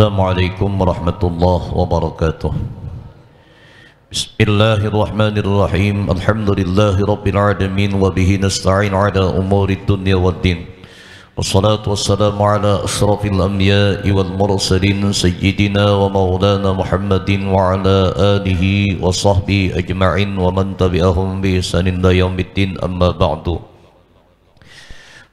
Assalamualaikum warahmatullahi wabarakatuh. Bismillahirrahmanirrahim. Alhamdulillahi rabbil alamin wa bihi nasta'in ala umuri dunya waddin. Wassalatu wassalamu ala ashrafil anbiya'i wal mursalin sayyidina wa maulana Muhammadin wa ala alihi wa sahbihi ajma'in wa man tabi'ahum bi ihsanin ila yaumiddin, amma ba'du.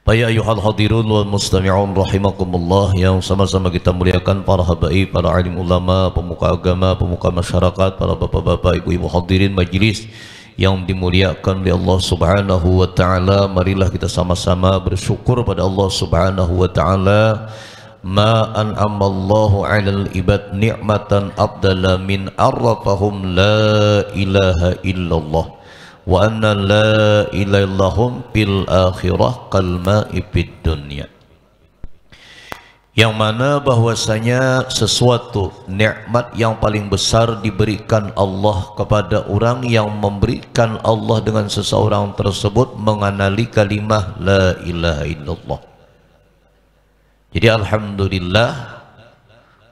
Ya ayuhal hadirun wal mustami'un rahimakumullah, yang sama-sama kita muliakan para habaib, para alim ulama, pemuka agama, pemuka masyarakat, para bapak-bapak, ibu-ibu hadirin majlis yang dimuliakan oleh Allah Subhanahu wa taala. Marilah kita sama-sama bersyukur pada Allah Subhanahu wa taala. Ma an'amallahu 'alal ibad ni'matan afdala min arrafahum la ilaha illallah wa anna la ilaha illahum fil akhirah kalma'i fid dunya, yang mana bahwasanya sesuatu nikmat yang paling besar diberikan Allah kepada orang yang memberikan Allah dengan seseorang tersebut mengenali kalimah la ilaha illallah. Jadi alhamdulillah,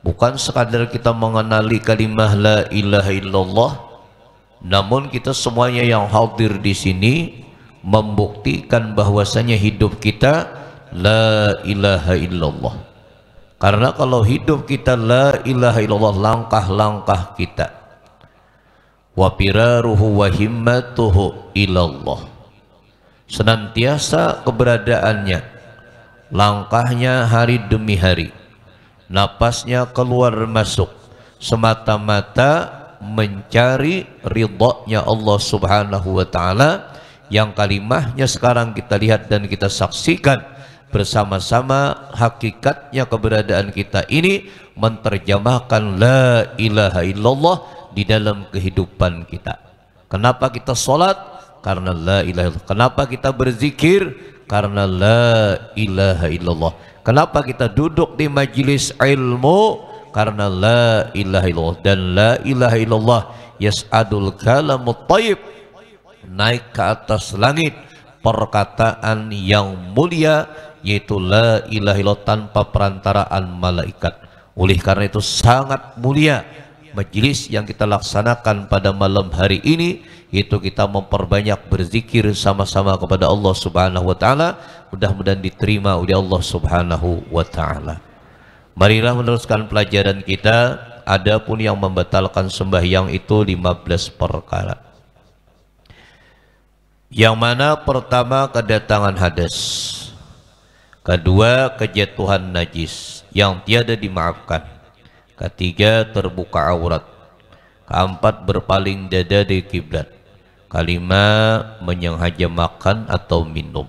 bukan sekadar kita mengenali kalimah la ilaha illallah, namun kita semuanya yang hadir di sini membuktikan bahwasanya hidup kita la ilaha illallah. Karena kalau hidup kita la ilaha illallah, langkah-langkah kita wa firaruhu wa himmatuhu ilallah, senantiasa keberadaannya, langkahnya hari demi hari, napasnya keluar masuk semata-mata mencari ridhonya Allah Subhanahu wa taala, yang kalimahnya sekarang kita lihat dan kita saksikan bersama-sama. Hakikatnya keberadaan kita ini menerjemahkan la ilaha illallah di dalam kehidupan kita. Kenapa kita sholat? Karena la ilaha illallah. Kenapa kita berzikir? Karena la ilaha illallah. Kenapa kita duduk di majelis ilmu? Karena la ilaha illallah. Dan la ilaha illallah yas'adul kalamut thayyib, naik ke atas langit perkataan yang mulia, yaitu la ilaha illallah tanpa perantaraan malaikat. Oleh karena itu sangat mulia majelis yang kita laksanakan pada malam hari ini, yaitu kita memperbanyak berzikir sama-sama kepada Allah Subhanahu wa taala. Mudah-mudahan diterima oleh Allah Subhanahu wa taala. Marilah meneruskan pelajaran kita. Adapun yang membatalkan sembahyang itu 15 perkara. Yang mana pertama kedatangan hadas, kedua kejatuhan najis yang tiada dimaafkan, ketiga terbuka aurat, keempat berpaling dada dari kiblat, kelima menyengaja makan atau minum,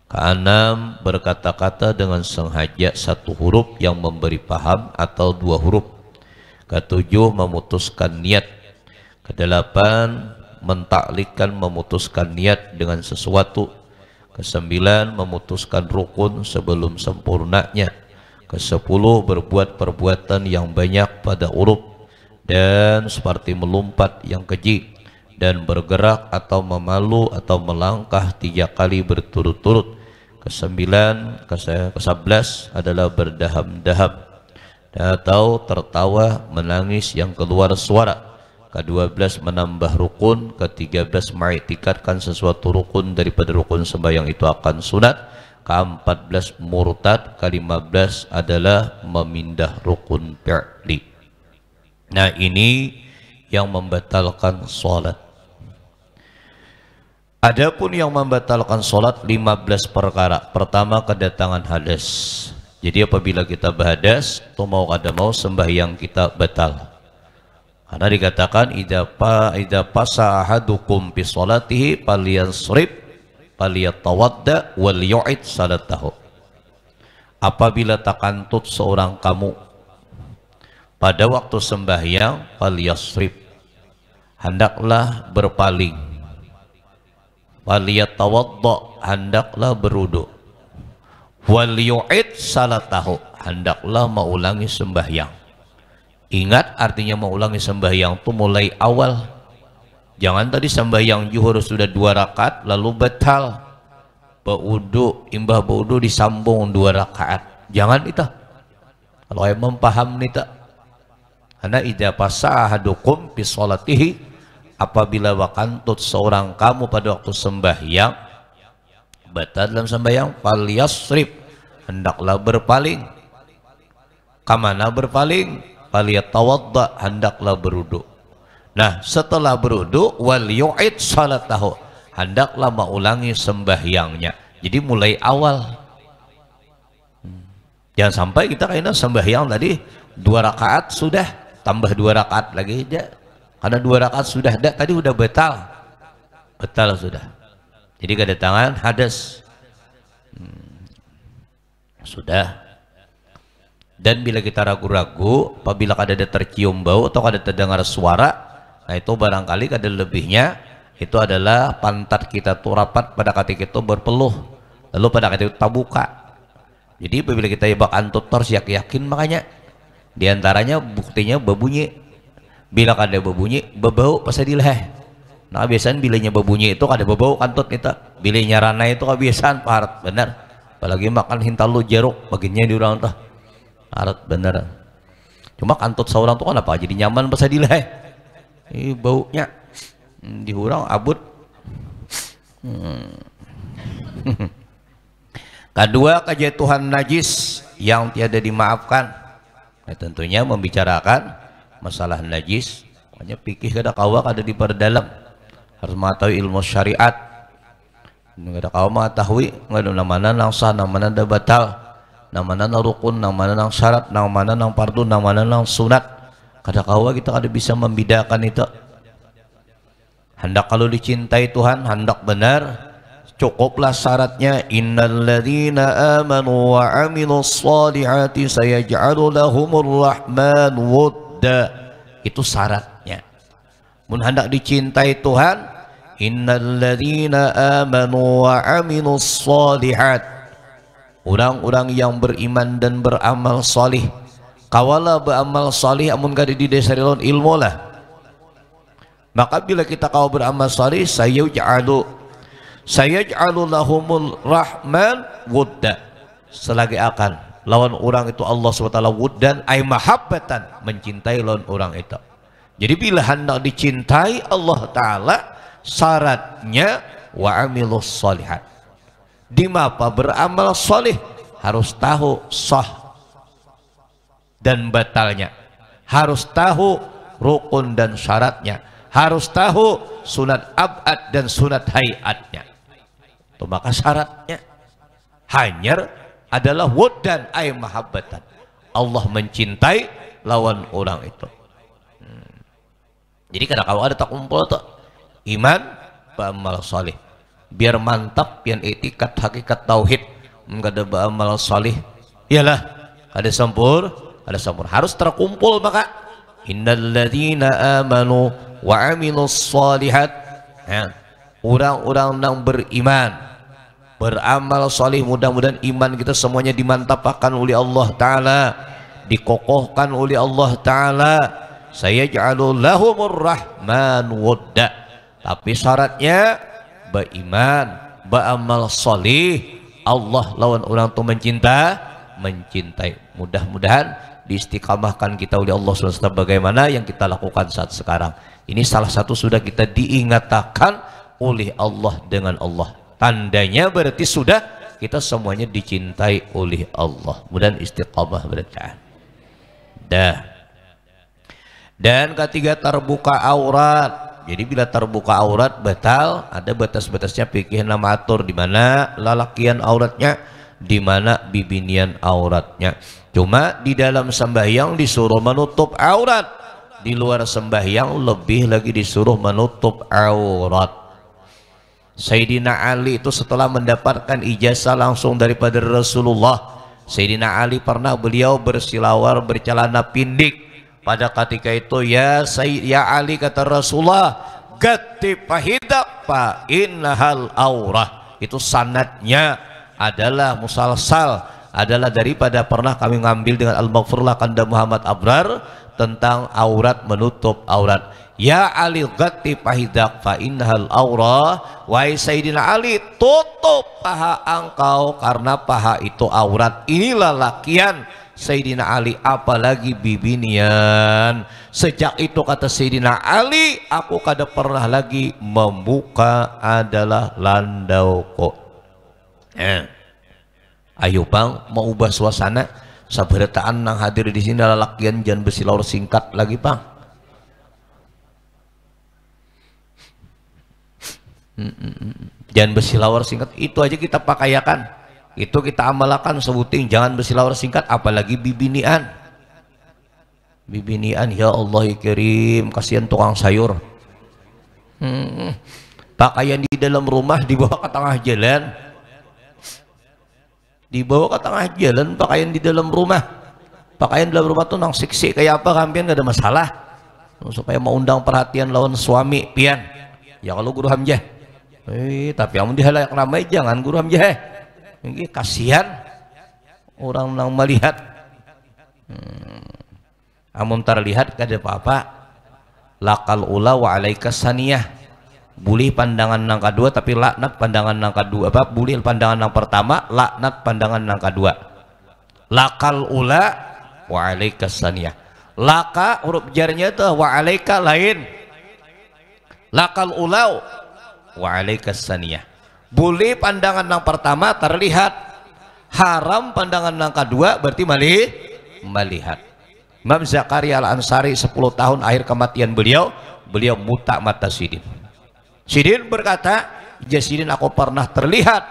keenam berkata-kata dengan sengaja satu huruf yang memberi paham atau dua huruf, ketujuh memutuskan niat, kedelapan mentaklikkan memutuskan niat dengan sesuatu, kesembilan memutuskan rukun sebelum sempurnanya, kesepuluh berbuat perbuatan yang banyak pada huruf dan seperti melompat yang keji, dan bergerak atau memalu atau melangkah 3 kali berturut-turut. Kesembilan, ke-11 adalah berdaham-daham atau tertawa menangis yang keluar suara. Ke-12 menambah rukun. Ke-13 mengiktikadkan sesuatu rukun daripada rukun sembahyang itu akan sunat. Ke-14 murtad. Ke-15 adalah memindah rukun fi'li. Nah, ini yang membatalkan sholat. Adapun yang membatalkan sholat 15 perkara. Pertama kedatangan hadas. Jadi apabila kita berhadas, atau mau kada mau sembahyang kita batal. Karena dikatakan idza pasa ahadukum fi sholatihi falyansrib falyatawadda wal yu'id salatahu. Apabila takantut seorang kamu pada waktu sembahyang, falyasrib, hendaklah berpaling, falyatawadda, hendaklah berwudu, wal yu'id salatahu, hendaklah mengulangi sembahyang. Ingat, artinya mengulangi sembahyang itu mulai awal. Jangan tadi sembahyang zuhur sudah 2 rakaat lalu batal, berwudu, imbah berwudu disambung 2 rakaat. Jangan itu. Kalau yang mempaham nih tak, karena idza fasahadukum fi sholatihi, apabila wakantut seorang kamu pada waktu sembahyang, batal dalam sembahyang, falyasrif, hendaklah berpaling. Kamana berpaling? Falyatawadda, hendaklah berwudu. Nah, setelah berwudu, wal yu'id salatahu, hendaklah mengulangi sembahyangnya. Jadi mulai awal. Jangan sampai kita kayaknya sembahyang tadi 2 rakaat sudah, tambah 2 rakaat lagi aja. Karena 2 rakaat sudah ada, tadi udah batal. Batal sudah. Jadi kedatangan hadas. Sudah. Dan bila kita ragu-ragu, apabila ada tercium bau atau ada terdengar suara, nah itu barangkali ada lebihnya, itu adalah pantat kita tuh rapat pada ketika itu berpeluh, lalu pada ketika itu tabuka. Jadi apabila kita ibak antut tors yakin, makanya diantaranya buktinya berbunyi. Bila ada berbunyi, bebau pas di leher. Nah kebiasaan bilanya berbunyi itu ada bebau kantut kita. Bilanya rana itu kebiasaan parat benar. Apalagi makan hintalu jeruk bagiannya di orang tuh. Parat bener. Cuma kantut seorang tuh kan apa jadi nyaman pas di leher. Ini baunya dihurang abut. Kedua, kejatuhan najis yang tiada dimaafkan. Nah, tentunya membicarakan masalah najis, makanya pikir kada kawa kada diperdalam, harus mengetahui ilmu syariat. Kada kawa mengetahui ngadu namana nang sah, namana da batal, namana nang rukun, namana nang syarat, namana nang fardu, namana nang sunat. Kada kawa kita kada bisa membedakan itu. Hendak kalau dicintai Tuhan, hendak benar, cukuplah syaratnya, innalladzina amanu wa amilus sholihati sayaj'alu lahumur rahman wudda. Itu syaratnya. Mun hendak dicintai Tuhan, innalladzina amanu wa amilus sholihat, orang-orang yang beriman dan beramal salih. Kawala beramal salih amun kada didasari lawan ilmu lah. Maka bila kita kau beramal salih, sayaj'alu lahumul rahman wudda, selagi akan lawan orang itu Allah SWT wuddan ay mahabbatan, mencintai lawan orang itu. Jadi bila hendak dicintai Allah Ta'ala, syaratnya wa amilus sholihat, dimapa beramal solih, harus tahu sah dan batalnya, harus tahu rukun dan syaratnya, harus tahu sunat abad dan sunat hayatnya. Itu maka syaratnya hanya adalah wuddan ay mahabbatan, Allah mencintai lawan orang itu. Jadi kadang kalau ada tak kumpul tuh iman beramal salih, biar mantap pian etikat hakikat tauhid, enggak ada beramal salih iyalah ada sempur harus terkumpul. Maka innalladzina amanu wa amilus sholihat, orang-orang yang beriman beramal salih, mudah-mudahan iman kita semuanya dimantapkan oleh Allah Ta'ala, dikokohkan oleh Allah Ta'ala. Sayaj'alu lahumur rahman wudda, tapi syaratnya beriman beramal salih, Allah lawan orang itu mencintai. Mudah-mudahan diistiqamahkan kita oleh Allah SWT bagaimana yang kita lakukan saat sekarang ini. Salah satu sudah kita diingatkan oleh Allah dengan Allah, tandanya berarti sudah kita semuanya dicintai oleh Allah. Mudah istiqamah berarti. Dan ketiga, terbuka aurat. Jadi bila terbuka aurat batal, ada batas-batasnya fikih nama atur, di mana lalakian auratnya, di mana bibinian auratnya. Cuma di dalam sembahyang disuruh menutup aurat, di luar sembahyang lebih lagi disuruh menutup aurat. Sayyidina Ali itu setelah mendapatkan ijazah langsung daripada Rasulullah, Sayyidina Ali pernah beliau bersilawar bercelana pindik. Pada ketika itu, ya Ali, kata Rasulullah, gati pahidak fa innahal aurah. Itu sanadnya adalah musalsal, adalah daripada pernah kami ngambil dengan Al-Maghfurlah Kanda Muhammad Abrar tentang aurat, menutup aurat. Ya Ali, gati pahidak fa innahal aurah. Wahai Sayyidina Ali, tutup paha engkau karena paha itu aurat. Inilah lakian Sayyidina Ali, apalagi bibinian. Sejak itu kata Sayyidina Ali, aku kada pernah lagi membuka adalah landauko. Ayo bang, mau ubah suasana. Sabarataan nang hadir di sini adalah lakian jangan bersilaur singkat lagi bang. Jangan bersilaur singkat, itu aja kita pakayakan, itu kita amalkan, sebutin jangan bersilaur singkat, apalagi bibinian. Bibinian, ya Allah ya Karim, kasihan tukang sayur. Pakaian di dalam rumah dibawa ke tengah jalan, dibawa ke tengah jalan, pakaian di dalam rumah. Pakaian di dalam rumah tuh nang siksi kayak apa kampian gak ada masalah, supaya mau undang perhatian lawan suami pian. Ya kalau Guru Hamzah, tapi kamu di halayak ramai jangan Guru Hamzah. Ini kasihan orang nang melihat. Amun terlihat kada apa-apa. Lakal ula wa alaikas saniyah. Boleh pandangan nang kedua tapi laknat pandangan nang kedua. Apa? Boleh pandangan nang pertama, laknat pandangan nang kedua. Lakal ula wa alaikas saniyah. Laka huruf jarnya tuh wa alaika lain. Lakal ula wa alaikas saniyah. Boleh pandangan nang pertama terlihat, haram pandangan nang kedua berarti melihat. Imam Zakaria Al-Ansari 10 tahun akhir kematian beliau muta mata Sidin. Sidin berkata, ya Sidin, aku pernah terlihat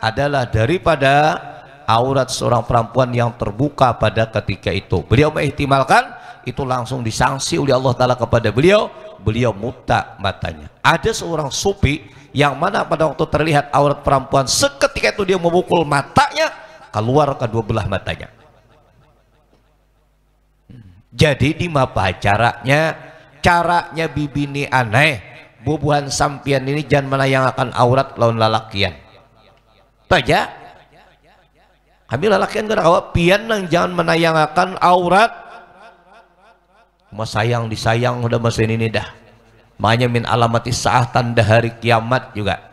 adalah daripada aurat seorang perempuan yang terbuka pada ketika itu. Beliau mengihtimalkan itu langsung disangsi oleh Allah Ta'ala kepada beliau muta matanya. Ada seorang sufi yang mana pada waktu terlihat aurat perempuan, seketika itu dia memukul matanya, keluar kedua belah matanya. Jadi di mapa caranya bibini aneh, bubuhan sampian ini jangan menayangkan aurat lawan lalakian. Taja kami lalakian gara awak pian nang jangan menayangkan aurat. Mas sayang disayang udah mesin ini dah. Makanya min alamati saah tanda hari kiamat juga.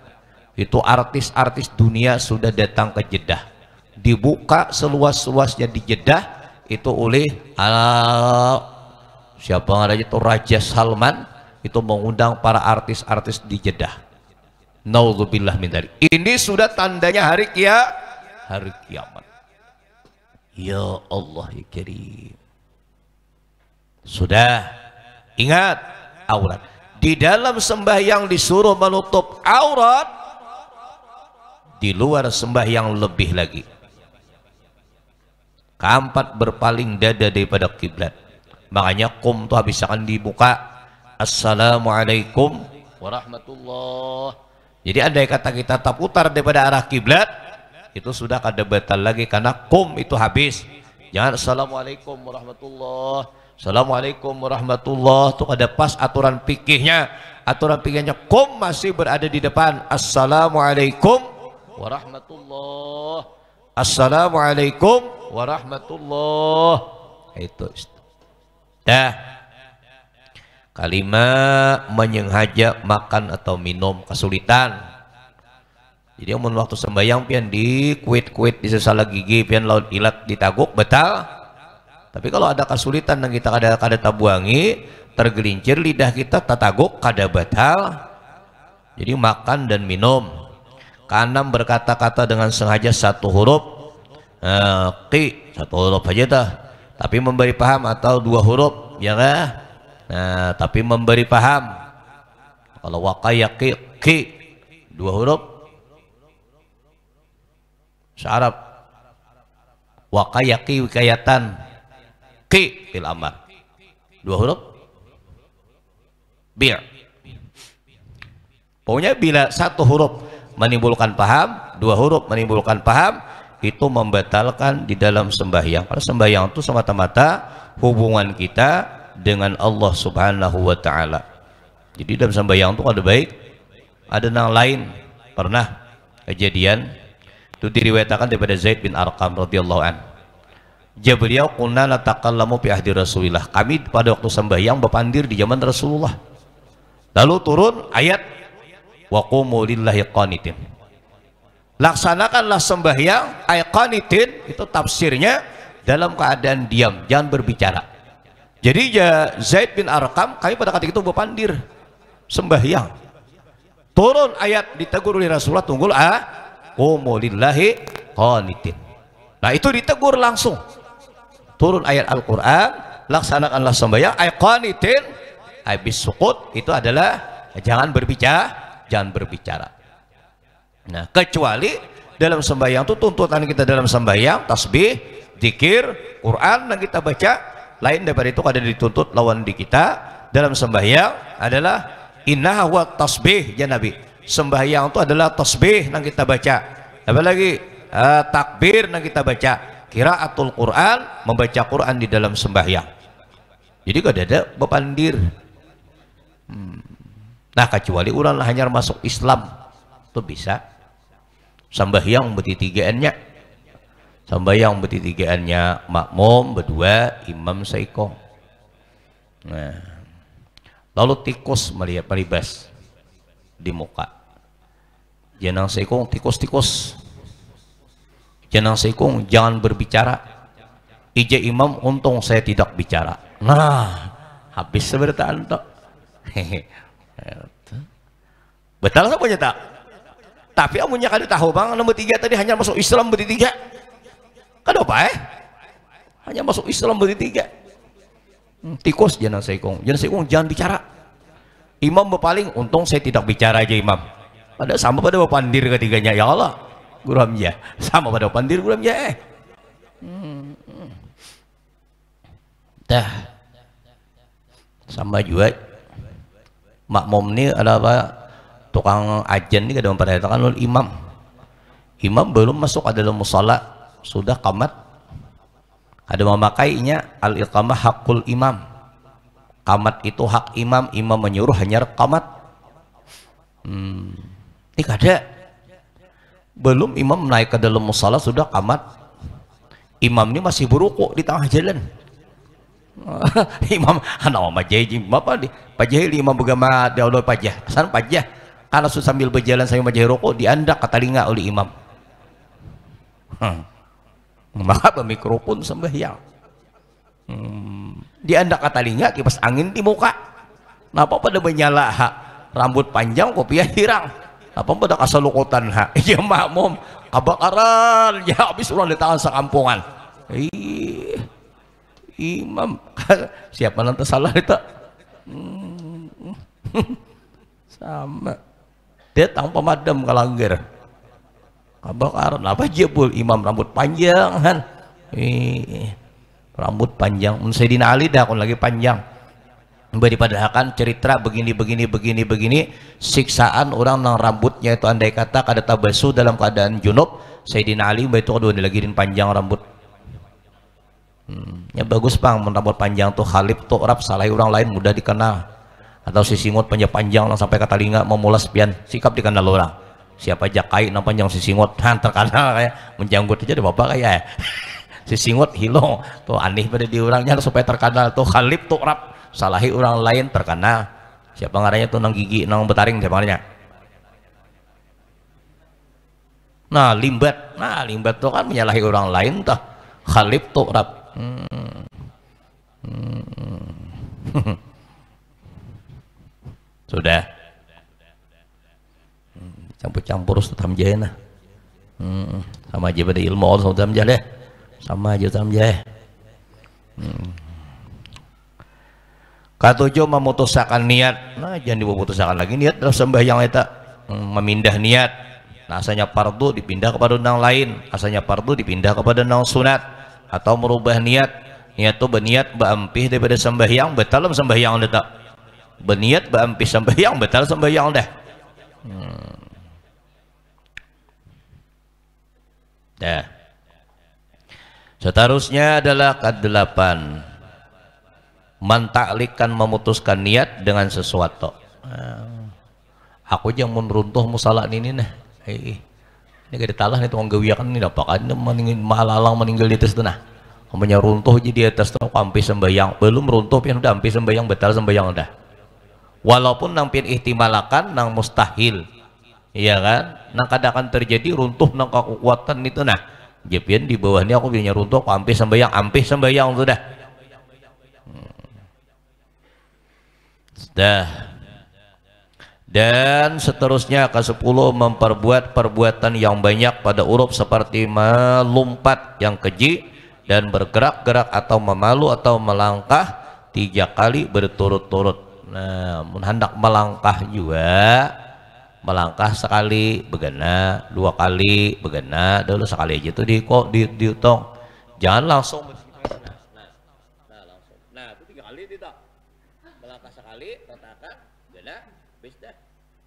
Itu artis-artis dunia sudah datang ke Jeddah. Dibuka seluas-luasnya di Jeddah itu oleh siapa yang ada itu Raja Salman, itu mengundang para artis-artis di Jeddah. Naudzubillah min dzalik. Ini sudah tandanya hari kiamat. Ya Allah ya Karim. Sudah ingat aurat. Di dalam sembahyang disuruh menutup aurat, di luar sembahyang lebih lagi. Keempat, berpaling dada daripada kiblat. Makanya kum tuh habis akan dibuka assalamualaikum warahmatullah. Jadi andai kata kita tak putar daripada arah kiblat, itu sudah kada batal lagi karena kum itu habis. Jangan assalamualaikum warahmatullah, assalamualaikum warahmatullah, tuh kada pas aturan fikihnya. Aturan fikihnya kum masih berada di depan assalamualaikum warahmatullah, assalamualaikum warahmatullah. Itu dah kalimat menyengaja makan atau minum kesulitan. Jadi amun waktu sembahyang pian di kuit di sesala gigi pian laut ilat ditaguk betal. Tapi kalau ada kesulitan dan kita kada tabuangi, tergelincir lidah kita tataguk kada batal. Jadi makan dan minum. Keenam, berkata-kata dengan sengaja satu huruf. Qi satu huruf aja dah, tapi memberi paham, atau dua huruf ya kan? Nah, tapi memberi paham. Kalau waqayaqi qi dua huruf searab, waqayaqi wikayatan, qi fil amar dua huruf bir. Pokoknya bila satu huruf menimbulkan paham, dua huruf menimbulkan paham, itu membatalkan di dalam sembahyang. Karena sembahyang itu semata-mata hubungan kita dengan Allah Subhanahu wa Ta'ala. Jadi dalam sembahyang itu ada baik, ada yang lain. Pernah kejadian itu diriwayatkan daripada Zaid bin Arqam radhiyallahu an. Beliau kunna natakallamu fi ahdi Rasulillah. Kami pada waktu sembahyang berpandir di zaman Rasulullah. Lalu turun ayat wa qumu lillahi qanitin. Laksanakanlah sembahyang ayat qanitin, itu tafsirnya dalam keadaan diam, jangan berbicara. Jadi ya Zaid bin Arqam, kami pada ketika itu berpandir sembahyang, turun ayat ditegur oleh Rasulullah, tunggul qumu lillahi qanitin. Nah itu ditegur langsung, turun ayat Al-Quran, laksanakanlah sembahyang ayat qanitin, habis sukut itu adalah jangan berbicara. Nah kecuali dalam sembahyang itu tuntutan kita dalam sembahyang tasbih, zikir, Quran yang kita baca, lain daripada itu ada dituntut lawan di kita dalam sembahyang adalah innaha wa tasbih ya Nabi. Sembahyang itu adalah tasbih yang kita baca, apalagi takbir yang kita baca, qiraatul Quran, membaca Quran di dalam sembahyang. Jadi gak ada bepandir. Nah kecuali ulang hanya masuk Islam itu bisa sembahyang bertitigaannya, sembahyang bertitigaannya makmum berdua, imam seiko. Nah lalu tikus melibas di muka, jangan seikung tikus, jangan seikung jangan berbicara. Ija imam untung saya tidak bicara. Nah habis sebertaan tok. Betul apa tak? Tapi amunnya kada tahu bang nomor 3 tadi hanya masuk Islam bertiga. Kada apa hanya masuk Islam bertiga. Tikus jangan seikung jangan bicara. Imam berpaling, untung saya tidak bicara aja imam. Pada sama pada pandir ketiganya, ya Allah Guru Hamzah sama pada pandir Guru Hamzah. Dah sama juga makmum ini ada apa, tukang ajen ini kadang memperhatikan oleh imam belum masuk ke dalam musala sudah qamat, ada memakainya al-iqamah hakul imam, qamat itu hak imam menyuruh hanya qamat. Ini kada belum imam naik ke dalam musala sudah qamat, imam ini masih beruku di tengah jalan. Imam anak majahil apa di pajahil imam bergama daulah pajah san pajah karena sambil berjalan saya majahil rokok diandak ke telinga oleh imam. Maka bermikrofon sembahyang, diandak ke telinga kipas angin di muka. Napa pada menyala rambut panjang kopiah hirang, apa pada kasalukutan ya makmum kabakaran ya habis ulang di tangan sekampungan. Imam siapa nanti salah itu sama dia tang pemadam kalanggar kebakaran apa jebul imam rambut panjang kan, rambut panjang Sayyidina Ali dah kon lagi panjang dipadahkan cerita begini siksaan orang nang rambutnya itu andai kata kada tabasu dalam keadaan junub, Sayyidina Ali itu kedua dilagiin panjang rambut. Ya bagus bang, rambut panjang tuh khalif tuh rap salah orang lain mudah dikenal, atau si singot panjang sampai ke telinga memulas pian sikap dikenal orang. Siapa aja kai nang panjang si singot terkenal kayak menjanggut aja deh bapak kayak si singot hilong tuh aneh pada di orangnya supaya terkenal tuh khalif tuh rap salahi orang lain terkenal. Siapa ngaranya tuh nang gigi nang betaring siapa ngaranya? Nah limbat tuh kan menyalahi orang lain tuh khalif tuh rap. Sudah campur-campur Ustaz Hamzah nah. Sama aja pada ilmu Ustaz Hamzah deh, sama aja Ustaz Hamzah. Katujuh memutuskan niat. Nah jangan diputuskan lagi niat dalam sembahyang itu, memindah niat. Nah asalnya fardu dipindah kepada yang lain, asalnya fardu dipindah kepada yang sunat, atau merubah niat tuh berniat berampih daripada sembahyang batal sembahyang dah tak berniat berampih sembahyang batal sembahyang dah. Dah seterusnya adalah ke-8 mentaklikan memutuskan niat dengan sesuatu. Aku jangan menruntuh musalah ini nah ini gak ditalah nih tukang gawiakan ini dapat kan malalang meninggal di atas itu nah namanya runtuh jadi di atas tuh hampir sembahyang belum runtuh pian udah hampir sembahyang batal sembahyang udah walaupun nang pian ihtimalakan nang mustahil iya kan nang kadang terjadi runtuh nang kekuatan itu nah Jepian di bawahnya aku bilangnya runtuh, ampih sembayang sudah. Sudah. Dan seterusnya ke-10, memperbuat perbuatan yang banyak pada huruf seperti melompat yang keji dan bergerak-gerak atau memalu atau melangkah 3 kali berturut-turut. Nah, hendak melangkah juga, melangkah sekali begana, 2 kali begana, dulu sekali aja tuh dihitung. Jangan langsung langsung. Nah, itu 3 kali dihitung. Melangkah sekali, ratakan, begana, habis dah.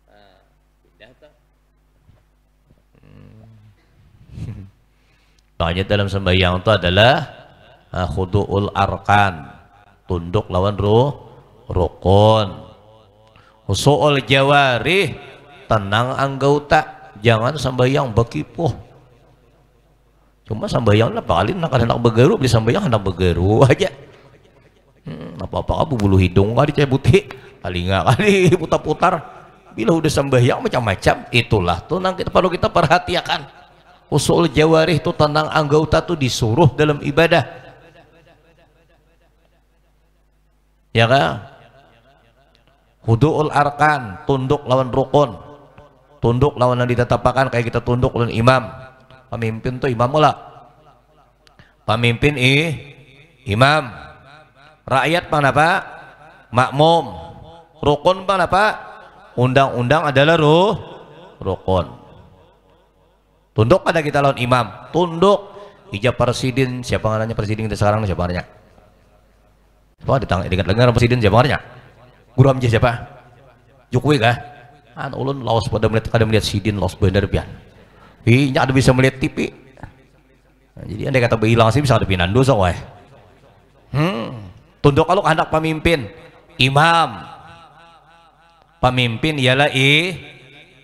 Nah, pindah tuh. Makanya dalam sembahyang itu adalah khudu'ul arkan, tunduk lawan rukun. Husu'ul jawarih, tenang anggota, jangan sembahyang bekipuh. Cuma sembahyang lah kali nak begeru, beli sembahyang hendak begeru aja. Apa-apa kamu bulu hidung kali cabuti, kali nggak kali putar-putar. Bila udah sembahyang macam-macam, itulah tuh yang kita perlu kita perhatikan. Usul jawarih itu tentang anggota tuh disuruh dalam ibadah, ya kan? Hudu'ul arkan, tunduk lawan rukun, tunduk lawan yang ditetapkan, kayak kita tunduk lawan imam. Pemimpin tuh imam lah, pemimpin imam. Rakyat mana pak? Makmum. Rukun mana pak? Undang-undang adalah rukun. Tunduk pada kita lawan imam, tunduk. Ijab presiden, siapa ngaranya presiden kita sekarang, siapa ngaranya? Wah, dengar presiden siapa ngaranya? Guru amja siapa? Jokowi kah? An ulun laos pada melihat sidin laos bener pian. Nya ada bisa melihat TV. Nah, jadi andai kata berhilang sih bisa ada pinan dosa wae. Tunduk kalau hendak pemimpin, imam. Pemimpin ialah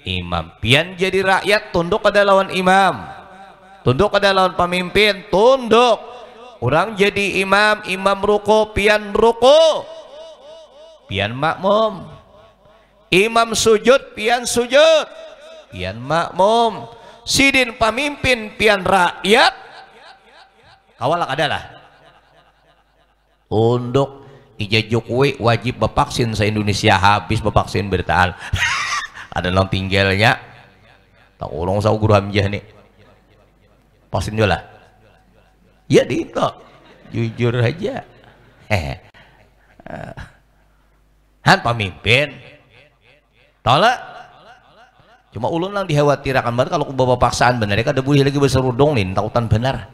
imam. Pian jadi rakyat tunduk pada lawan imam, tunduk pada lawan pemimpin, tunduk. Orang jadi imam, imam ruku, pian ruku, pian makmum. Imam sujud, pian sujud, pian makmum. Sidin pemimpin, pian rakyat, kawalak adalah tunduk. Ija Jokowi wajib bevaksin se-Indonesia, habis bevaksin bertaan. Ada nang tinggalnya tak urung sa guru hamjah nih pasin juga lah ya itu jujur aja han pemimpin tolak cuma ulun lang dikhawatirkan banget kalau bawa paksaan benar ya ada boleh lagi berserudung nih takutan benar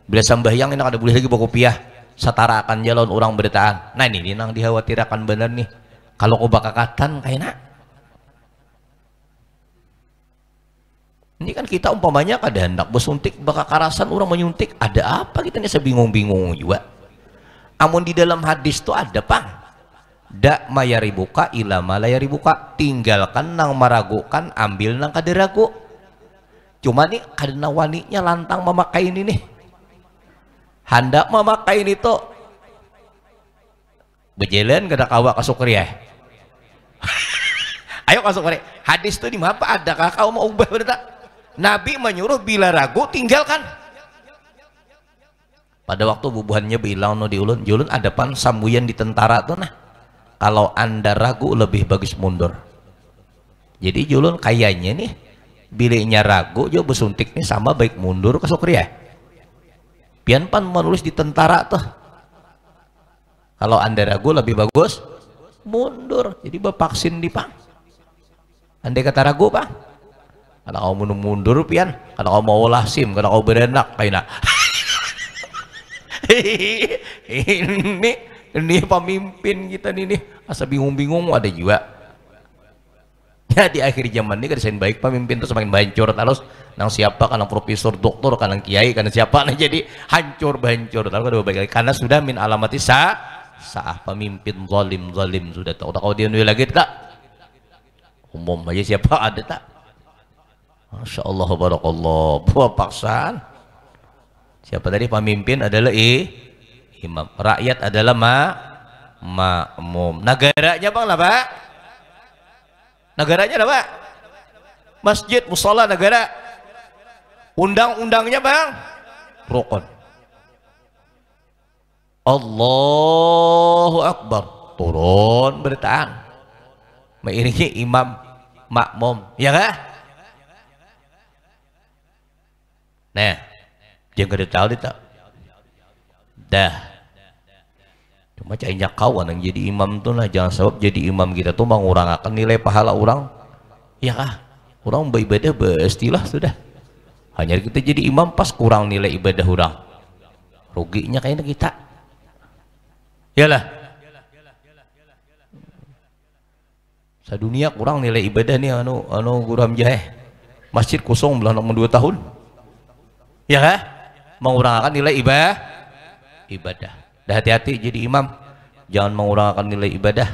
bila sambahyang ini ada boleh lagi bawa kopiah setarakan jalan orang bertaan. Nah ini nang dikhawatirkan benar nih kalau kau bakakatan kayaknya. Ini kan kita umpamanya kada hendak bersuntik bakakarasan orang menyuntik, ada apa kita ini sebingung-bingung juga. Amun di dalam hadis itu ada pang dak mayaribuka ila malayaribuka, tinggalkan nang meragukan, ambil nang kada ragu. Cuma nih karena waninya lantang memakai ini nih, hendak memakai ini tuh berjalan kada kawa kasukri ya. Ayo kasukri hadis tuh di mana ada kau mau ubah berita. Nabi menyuruh bila ragu tinggalkan. Pada waktu bubuhannya bilang no di ulun, julun ada pan sambuyan di tentara tuh nah. Kalau anda ragu lebih bagus mundur. Jadi julun kayaknya nih bilenya ragu jo bersuntik nih sama baik mundur ke sukri ya. Pian pan menulis di tentara tuh. Kalau anda ragu lebih bagus mundur. Jadi bevaksin di pang. Andai kata ragu pak. Karena kau mau mundur pian, karena kau mau olah sim, karena kau berenak kayaknya. ini pemimpin kita nih asa bingung-bingung ada juga. Ya di akhir zaman ini kan baik pemimpin itu semakin hancur terus. Nang siapa karena profesor doktor karena kiai karena siapa nah jadi hancur bancur terus ada baik lagi karena sudah min alamati sah pemimpin zalim sudah tahu kau dia lagi tak umum aja siapa ada tak. Masya Allah barakallah buah paksaan. Siapa tadi pemimpin adalah imam, rakyat adalah makmum. Negaranya bang lah pak, negaranya lah pak, masjid musola negara, undang-undangnya bang rukun. Allahu Akbar, turun bertaan, mengiringi imam makmum, ya kah? Nah, jangan kada tahu dia tak. Dah. Cuma cainya kawan yang jadi imam tuh lah, jangan sebab jadi imam kita tuh mengurangakan nilai pahala orang. Ya kah? Orang beribadah bestilah sudah. Hanya kita jadi imam pas kurang nilai ibadah orang. Ruginya kayaknya kita. Yalah. Sadunia kurang nilai ibadah nih anu Guru Hamzah. Masjid kosong belah 2 tahun. Ya kah? Mengurangakan nilai ibadah. Dah hati-hati jadi imam, jangan mengurangakan nilai ibadah.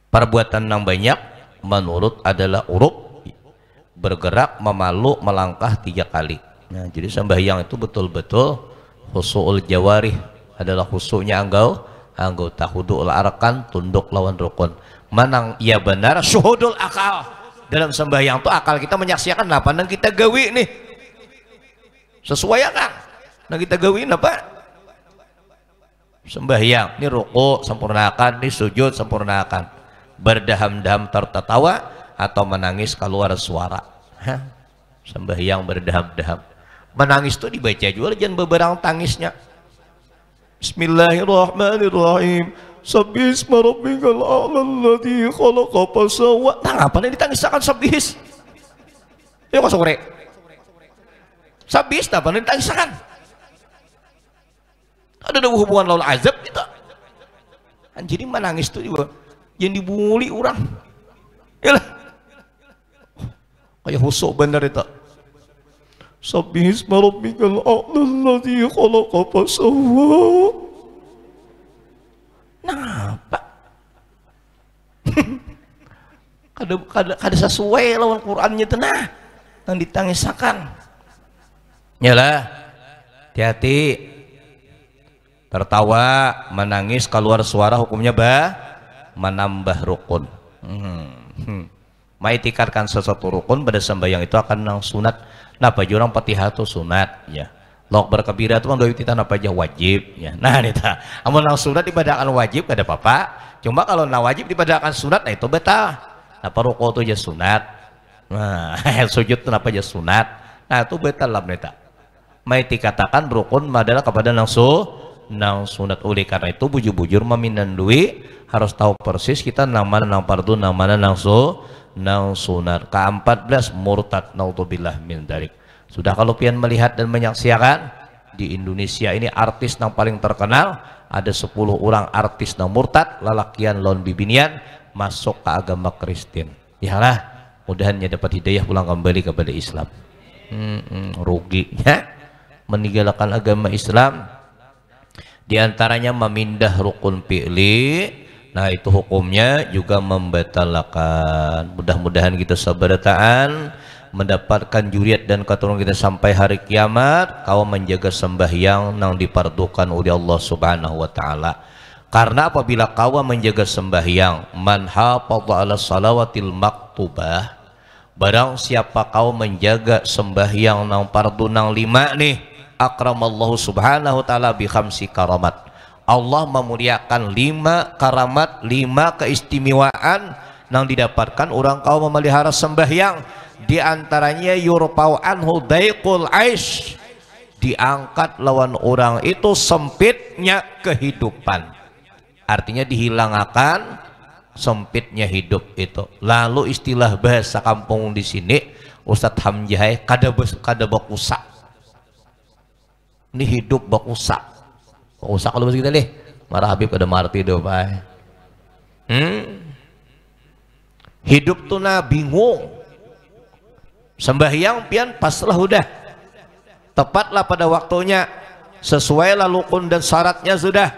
Perbuatan yang banyak menurut adalah uruk, bergerak, memalu, melangkah 3 kali. Nah, jadi sembahyang itu betul-betul khusuul jawarih, adalah khususnya anggota khudu'ul arkan, tunduk lawan rukun. Manang iya benar syuhudul akal. Dalam sembahyang itu akal kita menyaksikan apa yang kita gawi nih. Sesuai kan? Nah kita gawin apa? Sembahyang, ini ruku sempurnakan, ini sujud sempurnakan, berdaham-daham tertawa atau menangis keluar suara. Hah? Sembahyang berdaham-daham, menangis itu dibaca juga, jangan beberang tangisnya. Bismillahirrahmanirrahim. Sabbisma rabbikal a'la alladzi khalaqa fasawwa. Nah, apa nih ditangisakan sabbis? Ya kok sore. Sabbis apa nih ditangisakan? Ada hubungan lawan azab kita. Jadi menangis itu juga yang dibuli orang. Yalah. Kayak husuk bener itu. Sabbisma rabbikal a'la alladzi khalaqa fasawwa. Napa? kada sesuai lawan Qur'annya tenah yang ditangisakan. Yalah. Hati-hati. Tertawa, menangis, keluar suara hukumnya menambah rukun. Maitikatkan sesuatu rukun pada sembahyang itu akan nang sunat. Napa jurang Fatihah itu sunat ya. Lok berkebira itu mah kita napa aja wajib ya. Nah nita, amun nang sunat dibadakan wajib kada apa-apa. Cuma kalau nang wajib dibadakan sunat, nah itu betal. Napa rukun itu aja sunat. Nah, sujud itu napa aja sunat. Nah itu betal lah nita. Maitikatakan rukun adalah kepada nang sunat. Oleh karena itu bujur-bujur memindan duit harus tahu persis kita nama nang fardu nama nang sunat. Ke-14 murtad, naudzubillah min dzalik. Sudah kalau pian melihat dan menyaksikan di Indonesia ini artis yang paling terkenal ada 10 orang artis yang murtad lalakian lawan bibinian masuk ke agama Kristen. Yalah, mudahannya dapat hidayah pulang kembali kepada Islam. Rugi ya meninggalkan agama Islam. Di antaranya memindah rukun fi'li. Nah itu hukumnya juga membatalkan. Mudah-mudahan kita sabarataan mendapatkan juriat dan keturunan kita sampai hari kiamat. Kau menjaga sembahyang yang dipardukan oleh Allah Subhanahu wa taala. Karena apabila kau menjaga sembahyang, man hafadha 'ala salawatil maktubah, barang siapa kau menjaga sembahyang nang fardu nang 5 nih, akramallahu subhanahu ta'ala bi khamsi karamat. Allah memuliakan 5 karamat, 5 keistimewaan yang didapatkan orang kau memelihara sembahyang. Di antaranya yurfa'u anhu daiqul aish, diangkat lawan orang itu sempitnya kehidupan. Artinya dihilangkan sempitnya hidup itu. Lalu istilah bahasa kampung di sini Ustadz Hamzah kada bakusa. Ini hidup bakusak kalau kita nih marah Habib kada marti do pak. Hidup tuh na bingung. Sembahyang pian paslah udah tepatlah pada waktunya, sesuai lah rukun dan syaratnya sudah.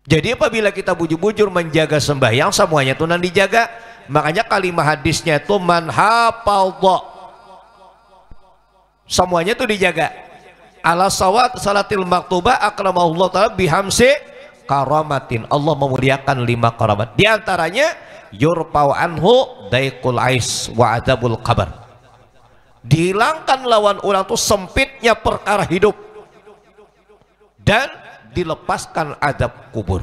Jadi apabila kita bujur-bujur menjaga sembahyang, semuanya tuh nan dijaga. Makanya kalimat hadisnya itu man hafadha, semuanya itu dijaga. Ala sawat salatil maktubah akramahullah ta'ala bihamsi karamatin. Allah memuliakan 5 karamat. Di antaranya yurfa'u anhu daiqul ais wa adzabul qabr. Dihilangkan lawan orang itu sempitnya perkara hidup dan dilepaskan adab kubur.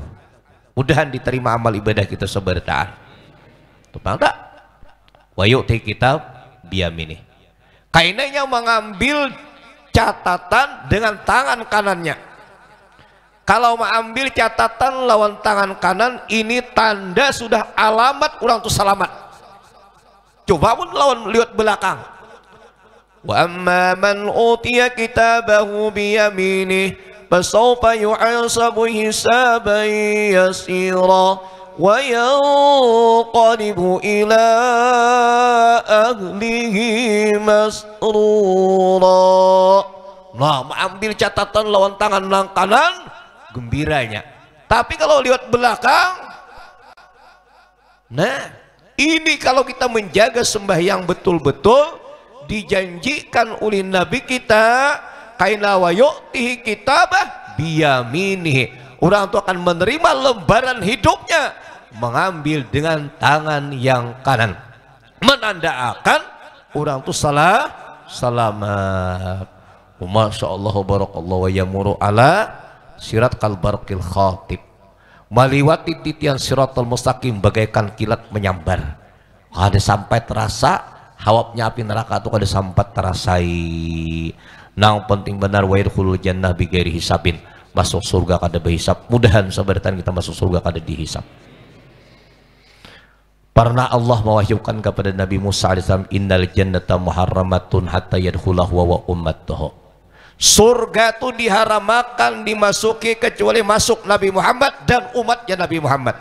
Mudahan diterima amal ibadah kita sebertaan. Tepat tak? Wa yu'ti kitab biyamini. Kainanya mengambil catatan dengan tangan kanannya. Kalau mengambil catatan lawan tangan kanan, ini tanda sudah alamat orang itu selamat. Coba pun lawan lihat belakang. Wa amma man utiya kitabahu biyaminih fasawfa yu'asabu hisaban yasira wa yanqalibu ila ahlihi masrura. Nah, mengambil catatan lawan tangan kanan, gembiranya. Tapi kalau lihat belakang, nah ini kalau kita menjaga sembahyang betul-betul, dijanjikan oleh Nabi kita, kaina wa yu'tihi kitabah biyaminihi, orang itu akan menerima lembaran hidupnya mengambil dengan tangan yang kanan, menandakan orang itu selamat. Masya Allah barakallahu wa yamuru ala sirat kalbarqil khatib, meliwati titian siratul mustaqim bagaikan kilat menyambar. Ada sampai terasa hawapnya api neraka itu kada sampai terasai. Nang penting benar wa yadkhulul jannah bighairi hisabin, masuk surga kada berhisab. Mudahan sabaratan kita masuk surga kada dihisab. Pernah Allah mewahyukan kepada Nabi Musa alaihissalam, innal jannata muharramatun hatta yadkhulahu wa ummatuhu. Surga itu diharamkan dimasuki kecuali masuk Nabi Muhammad dan umatnya Nabi Muhammad.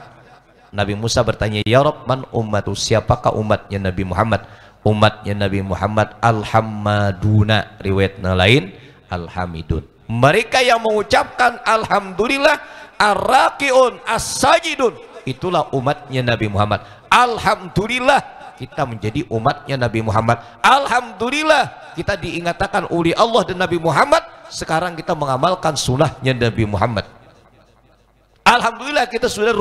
Nabi Musa bertanya, ya Rabb, man ummatu, siapakah umatnya Nabi Muhammad? Umatnya Nabi Muhammad al-hammaduna, riwayatnya lain al-hamidun, mereka yang mengucapkan alhamdulillah, ar-raqiun, as-sajidun, itulah umatnya Nabi Muhammad. Alhamdulillah kita menjadi umatnya Nabi Muhammad. Alhamdulillah kita diingatkan oleh Allah dan Nabi Muhammad, sekarang kita mengamalkan sunnahnya Nabi Muhammad. Alhamdulillah kita sudah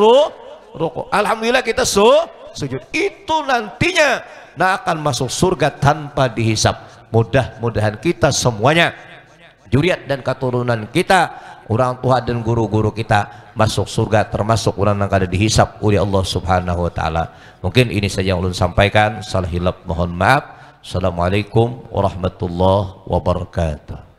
rukuk, alhamdulillah kita sujud. Itu nantinya akan masuk surga tanpa dihisap. Mudah-mudahan kita semuanya, juriat dan keturunan kita, orang tua dan guru-guru kita masuk surga, termasuk orang yang ada dihisap oleh Allah Subhanahu wa taala. Mungkin ini saja yang ulun sampaikan. Salah hilap mohon maaf. Assalamualaikum warahmatullahi wabarakatuh.